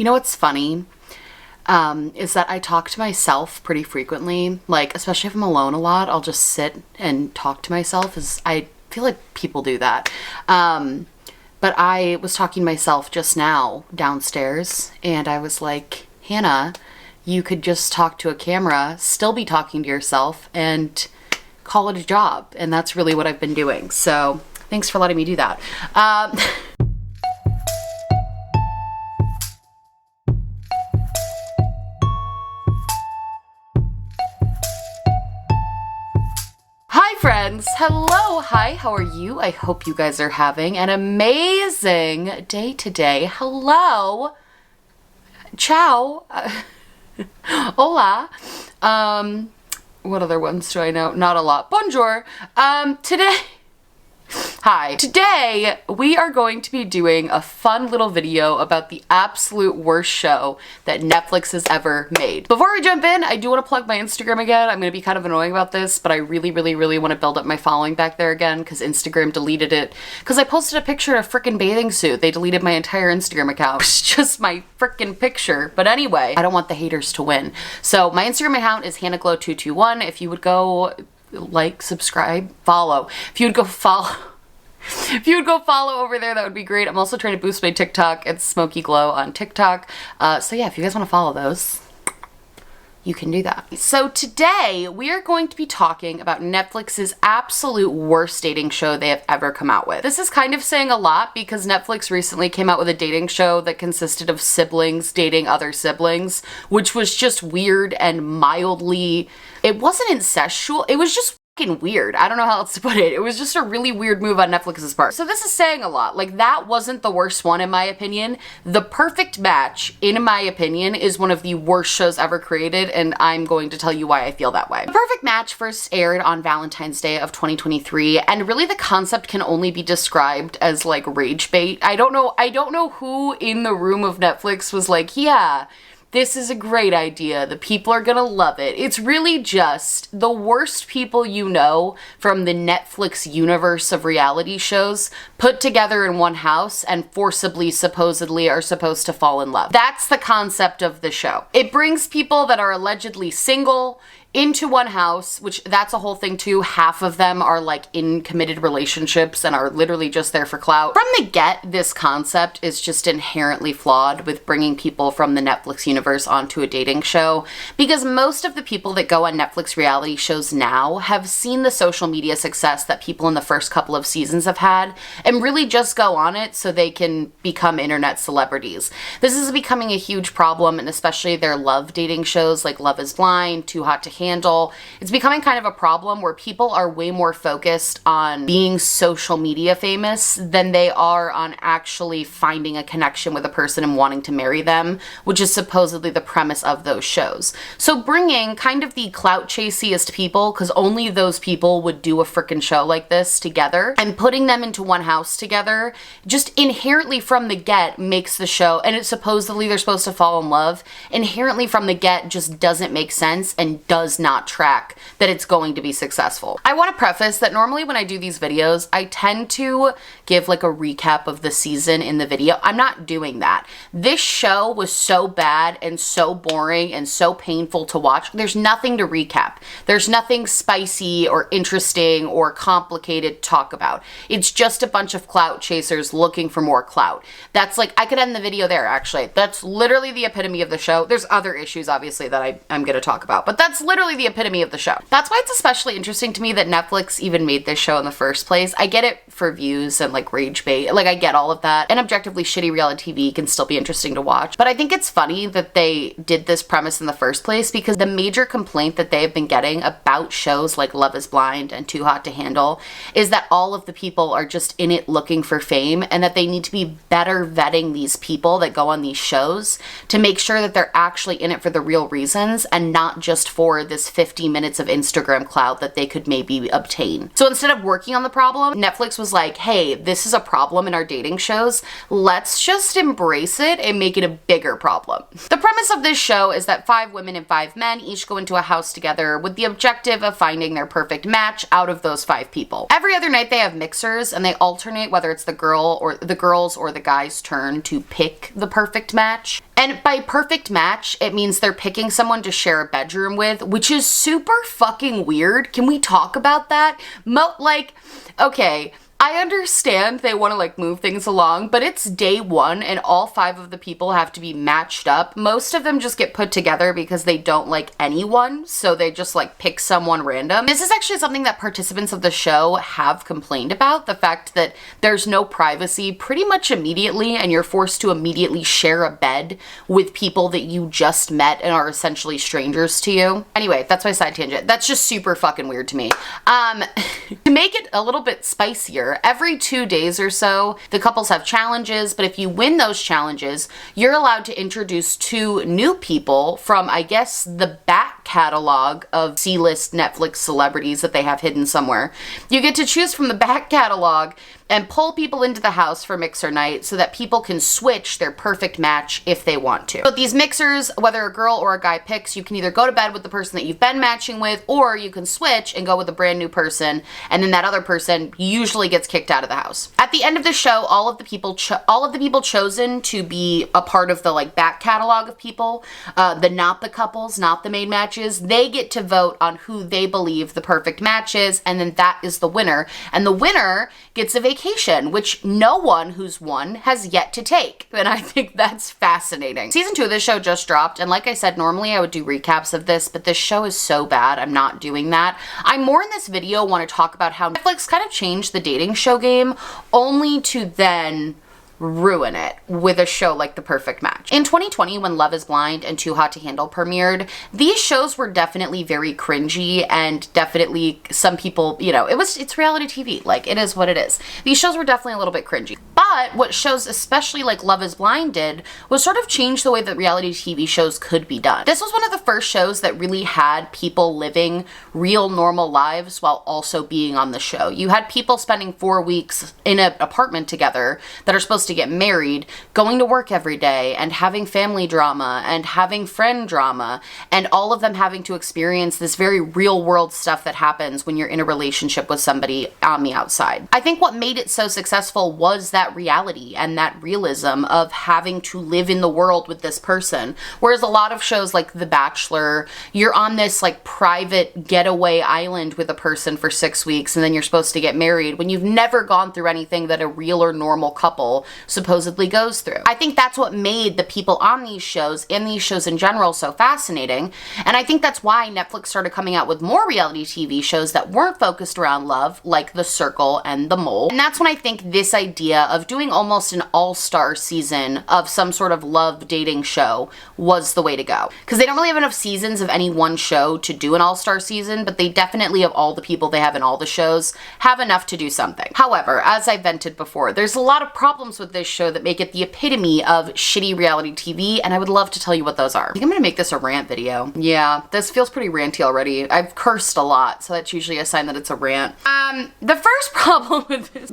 You know what's funny? Is that I talk to myself pretty frequently. Like, especially if I'm alone a lot, I'll just sit and talk to myself. I feel like people do that. But I was talking to myself just now downstairs, and I was like, Hannah, you could just talk to a camera, still be talking to yourself, and call it a job. And that's really what I've been doing. So thanks for letting me do that. Friends, hello, hi, how are you? I hope you guys are having an amazing day today. Hello, ciao, hola, what other ones do I know? Not a lot. Bonjour. Today we are going to be doing a fun little video about the absolute worst show that Netflix has ever made. Before we jump in, I do want to plug my Instagram again. I'm going to be kind of annoying about this, but I really want to build up my following back there again because Instagram deleted it. Because I posted a picture of a freaking bathing suit. They deleted my entire Instagram account. It's just my freaking picture. But anyway, I don't want the haters to win. So my Instagram account is HannahGlow221. If you would go like, subscribe, follow. If you would go follow over there, that would be great. I'm also trying to boost my TikTok. It's Smoky Glow on TikTok. So yeah, if you guys want to follow those, you can do that. So today we are going to be talking about Netflix's absolute worst dating show they have ever come out with. This is kind of saying a lot because Netflix recently came out with a dating show that consisted of siblings dating other siblings, which was just weird and mildly, it wasn't incestual, it was just weird. I don't know how else to put it. It was just a really weird move on Netflix's part. So this is saying a lot. Like, that wasn't the worst one in my opinion. The Perfect Match, in my opinion, is one of the worst shows ever created, and I'm going to tell you why I feel that way. The Perfect Match first aired on Valentine's Day of 2023, and really the concept can only be described as like rage bait. I don't know who in the room of Netflix was like, yeah, this is a great idea. The people are gonna love it. It's really just the worst people you know from the Netflix universe of reality shows put together in one house and forcibly, supposedly, are supposed to fall in love. That's the concept of the show. It brings people that are allegedly single into one house, which that's a whole thing too. Half of them are like in committed relationships and are literally just there for clout. From the get, this concept is just inherently flawed with bringing people from the Netflix universe onto a dating show, because most of the people that go on Netflix reality shows now have seen the social media success that people in the first couple of seasons have had and really just go on it so they can become internet celebrities. This is becoming a huge problem, and especially their love dating shows like Love is Blind, Too Hot to Handle. It's becoming kind of a problem where people are way more focused on being social media famous than they are on actually finding a connection with a person and wanting to marry them, which is supposedly the premise of those shows. So bringing kind of the clout chasiest people, because only those people would do a freaking show like this together, and putting them into one house together, just inherently from the get makes the show, and it's supposedly they're supposed to fall in love, inherently from the get just doesn't make sense and does not track that it's going to be successful. I want to preface that normally when I do these videos, I tend to give like a recap of the season in the video. I'm not doing that. This show was so bad and so boring and so painful to watch. There's nothing to recap. There's nothing spicy or interesting or complicated to talk about. It's just a bunch of clout chasers looking for more clout. That's like, I could end the video there actually. That's literally the epitome of the show. There's other issues obviously that I'm going to talk about, but that's literally the epitome of the show. That's why it's especially interesting to me that Netflix even made this show in the first place. I get it for views and like rage bait. Like, I get all of that. And objectively shitty reality TV can still be interesting to watch. But I think it's funny that they did this premise in the first place, because the major complaint that they have been getting about shows like Love is Blind and Too Hot to Handle is that all of the people are just in it looking for fame, and that they need to be better vetting these people that go on these shows to make sure that they're actually in it for the real reasons and not just for this 50 minutes of Instagram clout that they could maybe obtain. So instead of working on the problem, Netflix was like, hey, this is a problem in our dating shows. Let's just embrace it and make it a bigger problem. The premise of this show is that 5 women and 5 men each go into a house together with the objective of finding their perfect match out of those 5 people. Every other night they have mixers and they alternate whether it's the girls or the guy's turn to pick the perfect match. And by perfect match, it means they're picking someone to share a bedroom with, which is super fucking weird. Can we talk about that? Okay, I understand they want to like move things along, but it's day 1 and all 5 of the people have to be matched up. Most of them just get put together because they don't like anyone, so they just like pick someone random. This is actually something that participants of the show have complained about, the fact that there's no privacy pretty much immediately and you're forced to immediately share a bed with people that you just met and are essentially strangers to you. Anyway, that's my side tangent. That's just super fucking weird to me. To make it a little bit spicier, every 2 days or so, the couples have challenges, but if you win those challenges, you're allowed to introduce 2 new people from, I guess, the back catalog of C-list Netflix celebrities that they have hidden somewhere. You get to choose from the back catalog and pull people into the house for mixer night so that people can switch their perfect match if they want to. But these mixers, whether a girl or a guy picks, you can either go to bed with the person that you've been matching with, or you can switch and go with a brand new person, and then that other person usually gets kicked out of the house. At the end of the show, all of the people chosen to be a part of the like back catalog of people, not the couples, not the main matches, they get to vote on who they believe the perfect match is, and then that is the winner. And the winner gets a vacation, which no one who's won has yet to take. And I think that's fascinating. Season 2 of this show just dropped, and like I said, normally I would do recaps of this, but this show is so bad, I'm not doing that. I more in this video want to talk about how Netflix kind of changed the dating show game, only to then ruin it with a show like The Perfect Match. In 2020, when Love is Blind and Too Hot to Handle premiered, these shows were definitely very cringy, and definitely some people, you know, it's reality TV, like it is what it is. These shows were definitely a little bit cringy. But what shows, especially like Love is Blind did, was sort of change the way that reality TV shows could be done. This was one of the first shows that really had people living real normal lives while also being on the show. You had people spending 4 weeks in an apartment together that are supposed to get married, going to work every day, and having family drama and having friend drama, and all of them having to experience this very real world stuff that happens when you're in a relationship with somebody on the outside. I think what made it so successful was that reality and that realism of having to live in the world with this person. Whereas a lot of shows like The Bachelor, you're on this like private getaway island with a person for 6 weeks and then you're supposed to get married when you've never gone through anything that a real or normal couple supposedly goes through. I think that's what made the people on these shows and these shows in general so fascinating. And I think that's why Netflix started coming out with more reality TV shows that weren't focused around love, like The Circle and The Mole. And that's when I think this idea of doing almost an all-star season of some sort of love dating show was the way to go. Because they don't really have enough seasons of any one show to do an all-star season, but they definitely, of all the people they have in all the shows, have enough to do something. However, as I vented before, there's a lot of problems with this show that make it the epitome of shitty reality TV, and I would love to tell you what those are. I think I'm gonna make this a rant video. Yeah, this feels pretty ranty already. I've cursed a lot, so that's usually a sign that it's a rant. The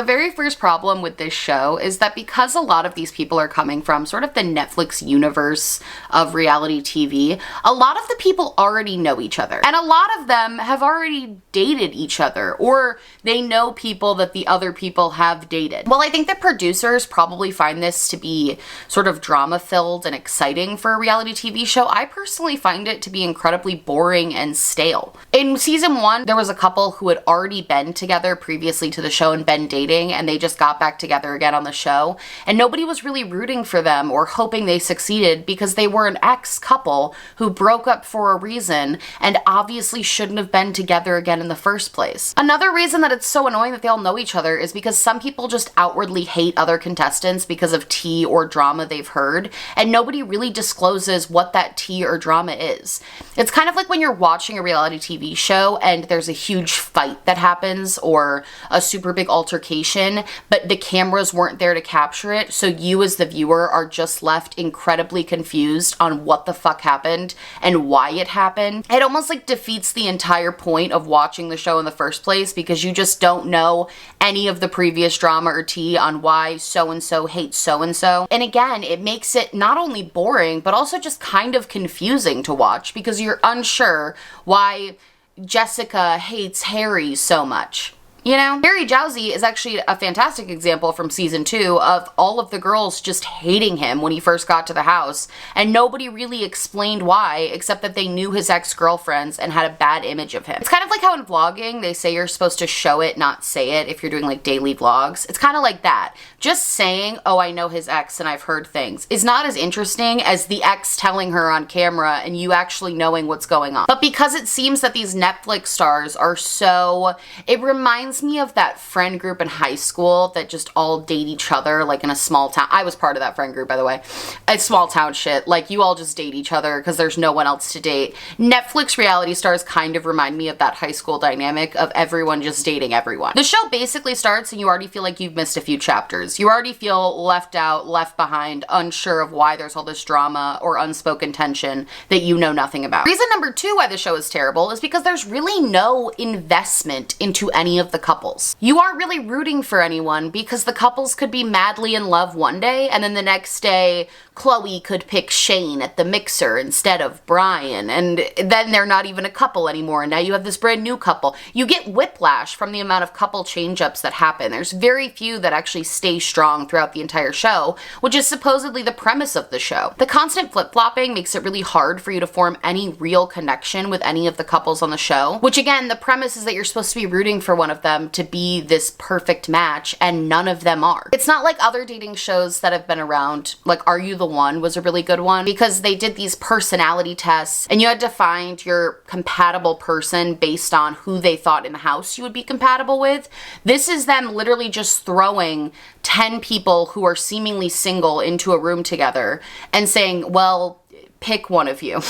very first problem with this show is that because a lot of these people are coming from sort of the Netflix universe of reality TV, a lot of the people already know each other. And a lot of them have already dated each other, or they know people that the other people have dated. Well, I think that producers probably find this to be sort of drama-filled and exciting for a reality TV show. I personally find it to be incredibly boring and stale. In season 1, there was a couple who had already been together previously to the show and been dating, and they just got back together again on the show, and nobody was really rooting for them or hoping they succeeded because they were an ex-couple who broke up for a reason and obviously shouldn't have been together again in the first place. Another reason that it's so annoying that they all know each other is because some people just outwardly hate other contestants contestants because of tea or drama they've heard, and nobody really discloses what that tea or drama is. It's kind of like when you're watching a reality TV show and there's a huge fight that happens or a super big altercation, but the cameras weren't there to capture it, so you as the viewer are just left incredibly confused on what the fuck happened and why it happened. It almost like defeats the entire point of watching the show in the first place because you just don't know any of the previous drama or tea on why so-and-so hates so-and-so. And again, it makes it not only boring, but also just kind of confusing to watch because you're unsure why Jessica hates Harry so much. You know, Harry Jowsey is actually a fantastic example from season 2 of all of the girls just hating him when he first got to the house, and nobody really explained why, except that they knew his ex-girlfriends and had a bad image of him. It's kind of like how in vlogging, they say you're supposed to show it, not say it, if you're doing like daily vlogs. It's kind of like that. Just saying, oh, I know his ex and I've heard things, is not as interesting as the ex telling her on camera and you actually knowing what's going on. But because it seems that these Netflix stars are so, it reminds me of that friend group in high school that just all date each other, like in a small town. I was part of that friend group, by the way. It's small town shit. Like, you all just date each other because there's no one else to date. Netflix reality stars kind of remind me of that high school dynamic of everyone just dating everyone. The show basically starts and you already feel like you've missed a few chapters. You already feel left out, left behind, unsure of why there's all this drama or unspoken tension that you know nothing about. Reason number 2 why the show is terrible is because there's really no investment into any of the couples. You aren't really rooting for anyone because the couples could be madly in love one day and then the next day Chloe could pick Shane at the mixer instead of Brian, and then they're not even a couple anymore and now you have this brand new couple. You get whiplash from the amount of couple change-ups that happen. There's very few that actually stay strong throughout the entire show, which is supposedly the premise of the show. The constant flip-flopping makes it really hard for you to form any real connection with any of the couples on the show, which again, the premise is that you're supposed to be rooting for one of them to be this perfect match, and none of them are. It's not like other dating shows that have been around, like Are You the One was a really good one, because they did these personality tests, and you had to find your compatible person based on who they thought in the house you would be compatible with. This is them literally just throwing 10 people who are seemingly single into a room together and saying, well, pick one of you.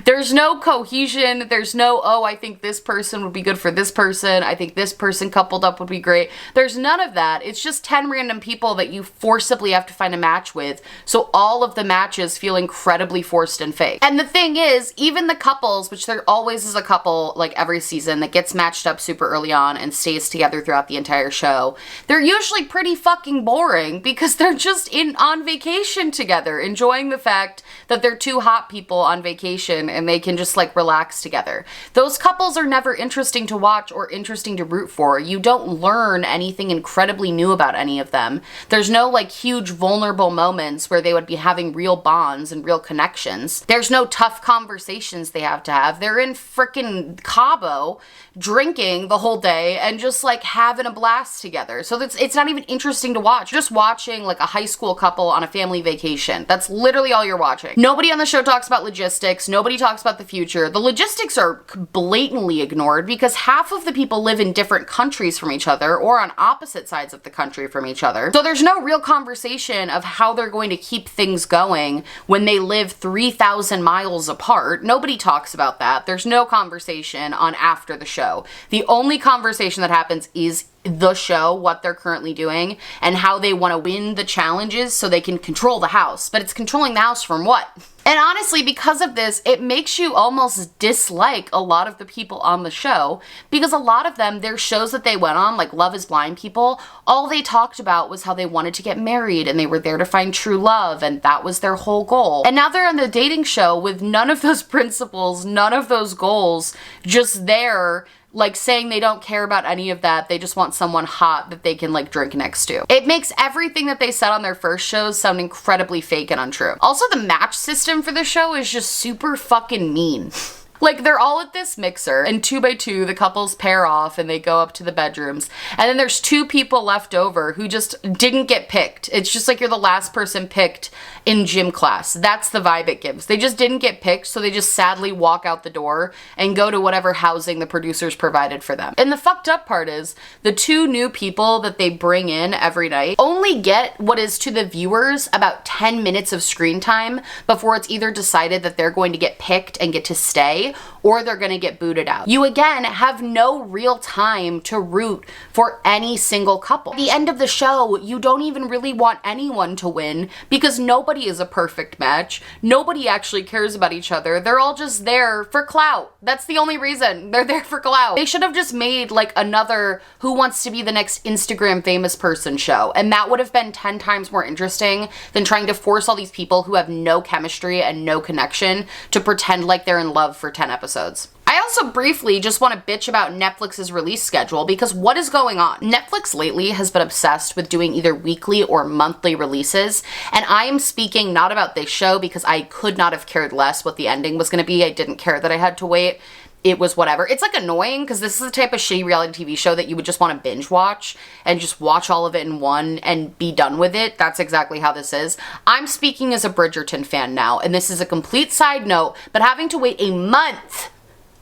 There's no cohesion. There's no, oh, I think this person would be good for this person. I think this person coupled up would be great. There's none of that. It's just 10 random people that you forcibly have to find a match with. So all of the matches feel incredibly forced and fake. And the thing is, even the couples, which there always is a couple like every season that gets matched up super early on and stays together throughout the entire show, they're usually pretty fucking boring because they're just on vacation together, enjoying the fact that they're two hot people on vacation and they can just like relax together. Those couples are never interesting to watch or interesting to root for. You don't learn anything incredibly new about any of them. There's no like huge vulnerable moments where they would be having real bonds and real connections. There's no tough conversations they have to have. They're in frickin' Cabo drinking the whole day and just like having a blast together. So it's not even interesting to watch. You're just watching like a high school couple on a family vacation. That's literally all you're watching. Nobody on the show talks about logistics. Nobody talks about the future. The logistics are blatantly ignored because half of the people live in different countries from each other or on opposite sides of the country from each other. So there's no real conversation of how they're going to keep things going when they live 3,000 miles apart. Nobody talks about that. There's no conversation on after the show. The only conversation that happens is the show, what they're currently doing, and how they want to win the challenges so they can control the house. But it's controlling the house from what? And honestly, because of this, it makes you almost dislike a lot of the people on the show, because a lot of them, their shows that they went on, like Love is Blind people, all they talked about was how they wanted to get married and they were there to find true love and that was their whole goal. And now they're on the dating show with none of those principles, none of those goals, just there like saying they don't care about any of that. They just want someone hot that they can like drink next to. It makes everything that they said on their first shows sound incredibly fake and untrue. Also, the match system for the show is just super fucking mean. Like, they're all at this mixer, and 2 by 2, the couples pair off and they go up to the bedrooms. And then there's 2 people left over who just didn't get picked. It's just like you're the last person picked in gym class. That's the vibe it gives. They just didn't get picked, so they just sadly walk out the door and go to whatever housing the producers provided for them. And the fucked up part is, the 2 new people that they bring in every night only get what is to the viewers about 10 minutes of screen time before it's either decided that they're going to get picked and get to stay, or they're gonna get booted out. You again have no real time to root for any single couple. At the end of the show, you don't even really want anyone to win because nobody is a perfect match. Nobody actually cares about each other. They're all just there for clout. That's the only reason. They're there for clout. They should have just made like another Who Wants to Be the Next Instagram Famous Person show, and that would have been 10 times more interesting than trying to force all these people who have no chemistry and no connection to pretend like they're in love for 10 episodes. I also briefly just want to bitch about Netflix's release schedule, because what is going on? Netflix lately has been obsessed with doing either weekly or monthly releases, and I am speaking not about this show because I could not have cared less what the ending was going to be. I didn't care that I had to wait. It was whatever. It's like annoying because this is the type of shitty reality TV show that you would just want to binge watch and just watch all of it in one and be done with it. That's exactly how this is. I'm speaking as a Bridgerton fan now, and this is a complete side note, but having to wait a month,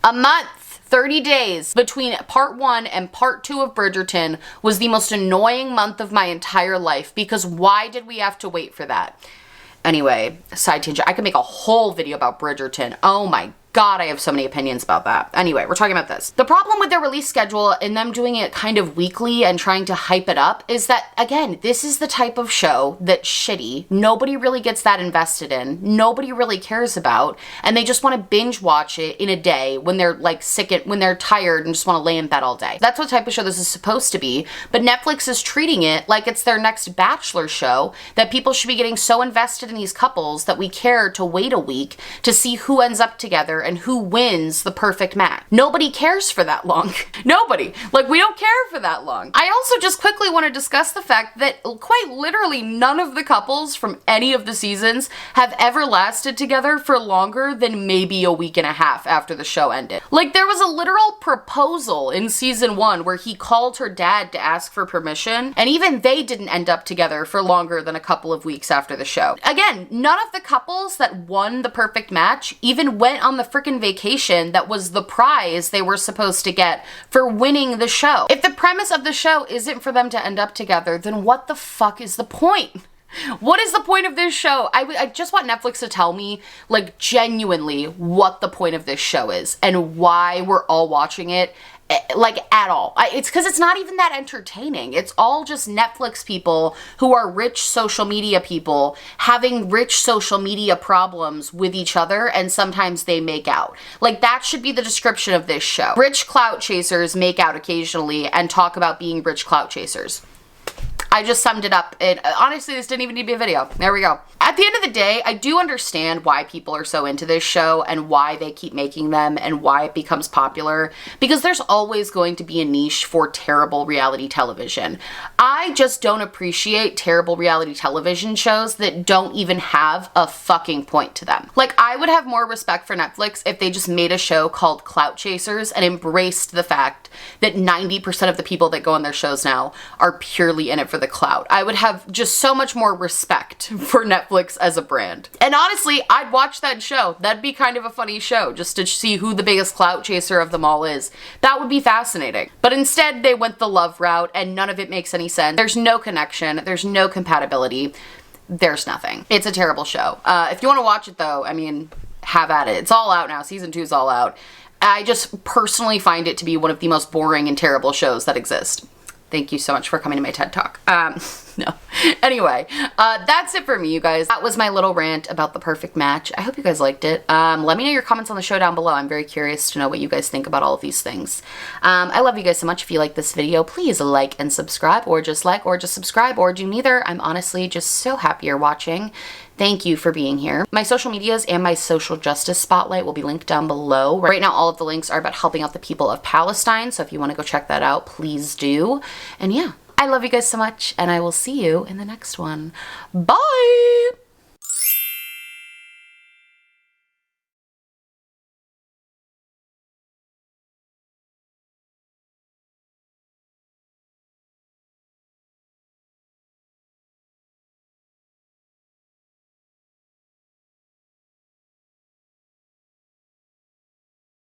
30 days between part 1 and part 2 of Bridgerton was the most annoying month of my entire life, because why did we have to wait for that? Anyway, side tangent. I could make a whole video about Bridgerton. Oh my God, I have so many opinions about that. Anyway, we're talking about this. The problem with their release schedule and them doing it kind of weekly and trying to hype it up is that, again, this is the type of show that's shitty. Nobody really gets that invested in. Nobody really cares about. And they just want to binge watch it in a day when they're like sick, when they're tired and just want to lay in bed all day. That's what type of show this is supposed to be. But Netflix is treating it like it's their next Bachelor show, that people should be getting so invested in these couples that we care to wait a week to see who ends up together and who wins the perfect match. Nobody cares for that long. Nobody. Like, we don't care for that long. I also just quickly want to discuss the fact that quite literally none of the couples from any of the seasons have ever lasted together for longer than maybe a week and a half after the show ended. Like, there was a literal proposal in season 1 where he called her dad to ask for permission, and even they didn't end up together for longer than a couple of weeks after the show. Again, none of the couples that won the perfect match even went on the freaking vacation that was the prize they were supposed to get for winning the show. If the premise of the show isn't for them to end up together, then what the fuck is the point? What is the point of this show? I just want Netflix to tell me, like, genuinely what the point of this show is and why we're all watching it, like, at all. It's because it's not even that entertaining. It's all just Netflix people who are rich social media people having rich social media problems with each other, and sometimes they make out. Like, that should be the description of this show. Rich clout chasers make out occasionally and talk about being rich clout chasers. I just summed it up. And honestly, this didn't even need to be a video. There we go. At the end of the day, I do understand why people are so into this show and why they keep making them and why it becomes popular, because there's always going to be a niche for terrible reality television. I just don't appreciate terrible reality television shows that don't even have a fucking point to them. Like, I would have more respect for Netflix if they just made a show called Clout Chasers and embraced the fact that 90% of the people that go on their shows now are purely in it for the clout. I would have just so much more respect for Netflix as a brand. And honestly, I'd watch that show. That'd be kind of a funny show, just to see who the biggest clout chaser of them all is. That would be fascinating. But instead, they went the love route, and none of it makes any sense. There's no connection. There's no compatibility. There's nothing. It's a terrible show. If you want to watch it, though, I mean, have at it. It's all out now. Season 2 is all out. I just personally find it to be one of the most boring and terrible shows that exist. Thank you so much for coming to my TED Talk. No. Anyway, that's it for me, you guys. That was my little rant about the perfect match. I hope you guys liked it. Let me know your comments on the show down below. I'm very curious to know what you guys think about all of these things. I love you guys so much. If you like this video, please like and subscribe, or just like, or just subscribe, or do neither. I'm honestly just so happy you're watching. Thank you for being here. My social medias and my social justice spotlight will be linked down below. Right now, all of the links are about helping out the people of Palestine, so if you want to go check that out, please do. And yeah, I love you guys so much, and I will see you in the next one. Bye!